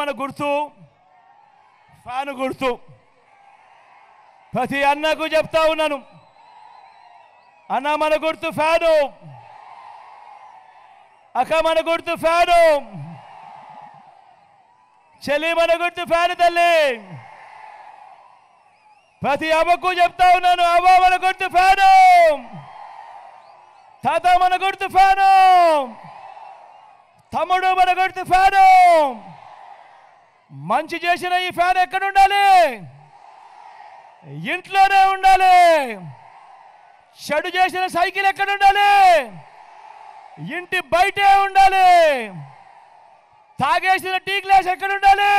మన గుర్తు ఫ్యాను గుర్తు. ప్రతి అన్నకు చెప్తా ఉన్నాను, అన్న మన గుర్తు ఫ్యాను, అక్క మన గుర్తు ఫ్యాను, చెల్లి మన గుర్తు ఫ్యాను తల్లి. ప్రతి అమ్మకు చెప్తా ఉన్నాను, అవ్వ మన గుర్తు ఫ్యాను, తాత మన గుర్తు ఫ్యాను, తమ్ముడు మన గుర్తు ఫ్యాను. మంచి చేసిన ఈ ఫ్యాన్ ఎక్కడ ఉండాలి? ఇంట్లోనే ఉండాలి. చెడు చేసిన సైకిల్ ఎక్కడ ఉండాలి? ఇంటి బయటే ఉండాలి. తాగేసిన టీ గ్లాస్ ఎక్కడ ఉండాలి?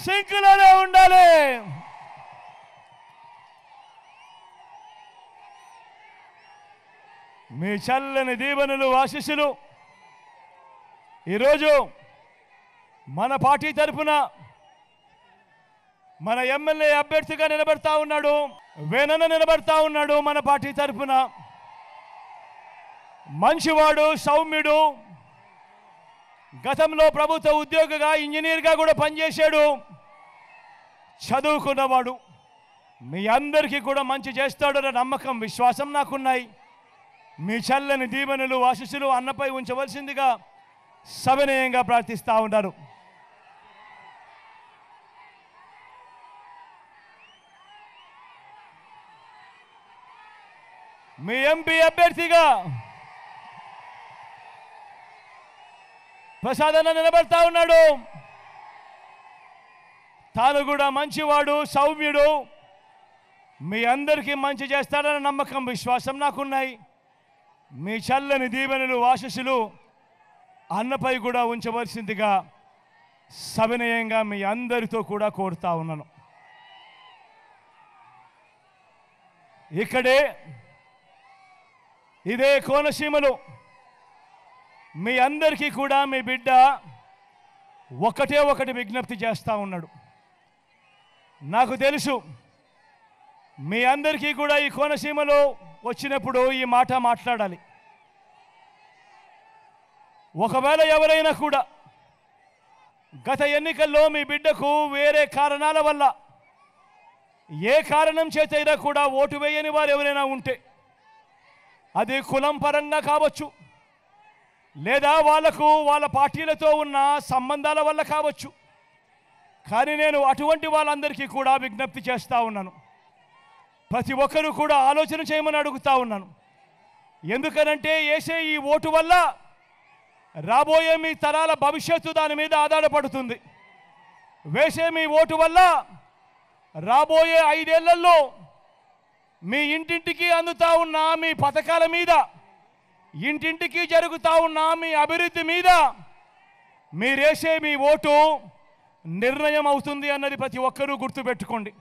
సింక్లోనే ఉండాలి. మీ చల్లని దీవెనలు ఆశీస్సులు ఈరోజు మన పార్టీ తరఫున మన ఎమ్మెల్యే అభ్యర్థిగా నిలబడతా ఉన్నాడు, వేనన్న నిలబడతా ఉన్నాడు. మన పార్టీ తరఫున మంచివాడు, సౌమ్యుడు, గతంలో ప్రభుత్వ ఉద్యోగిగా ఇంజనీర్గా కూడా పనిచేశాడు, చదువుకున్నవాడు. మీ అందరికీ కూడా మంచి చేస్తాడన్న నమ్మకం, విశ్వాసం నాకున్నాయి. మీ చల్లని దీవెనలు ఆశీస్సులు అన్నపై ఉంచవలసిందిగా సవినయంగా ప్రార్థిస్తూ ఉన్నారు. మీ ఎంపీ అభ్యర్థిగా ప్రసాద్ అన్న నిలబడతా ఉన్నాడు. తాను కూడా మంచివాడు, సౌమ్యుడు, మీ అందరికీ మంచి చేస్తాడన్న నమ్మకం, విశ్వాసం నాకున్నాయి. మీ చల్లని దీవెనలు ఆశీస్సులు అన్నపై కూడా ఉంచవలసిందిగా సవినయంగా మీ అందరితో కూడా కోరుతా ఉన్నాను. ఇక్కడే ఇదే కోనసీమలో మీ అందరికీ కూడా మీ బిడ్డ ఒకటి విజ్ఞప్తి చేస్తూ ఉన్నాడు. నాకు తెలుసు మీ అందరికీ కూడా ఈ కోనసీమలో వచ్చినప్పుడు ఈ మాట మాట్లాడాలి. ఒకవేళ ఎవరైనా కూడా గత ఎన్నికల్లో మీ బిడ్డకు వేరే కారణాల వల్ల, ఏ కారణం చేతైనా కూడా ఓటు వేయని వారు ఎవరైనా ఉంటే, అది కులం పరంగా కావచ్చు, లేదా వాళ్ళ పార్టీలతో ఉన్న సంబంధాల వల్ల కావచ్చు. కానీ నేను అటువంటి వాళ్ళందరికీ కూడా విజ్ఞప్తి చేస్తూ ఉన్నాను. ప్రతి ఒక్కరూ కూడా ఆలోచన చేయమని అడుగుతా ఉన్నాను. ఎందుకనంటే వేసే ఈ ఓటు వల్ల రాబోయే మీ తరాల భవిష్యత్తు దాని మీద ఆధారపడుతుంది. వేసే మీ ఓటు వల్ల రాబోయే 5 ఏళ్లలో మీ ఇంటింటికి అందుతా ఉన్న మీ పథకాల మీద, ఇంటింటికి జరుగుతూ ఉన్న మీ అభివృద్ధి మీద మీరేసే మీ ఓటు నిర్ణయం అవుతుంది అన్నది ప్రతి ఒక్కరూ గుర్తుపెట్టుకోండి.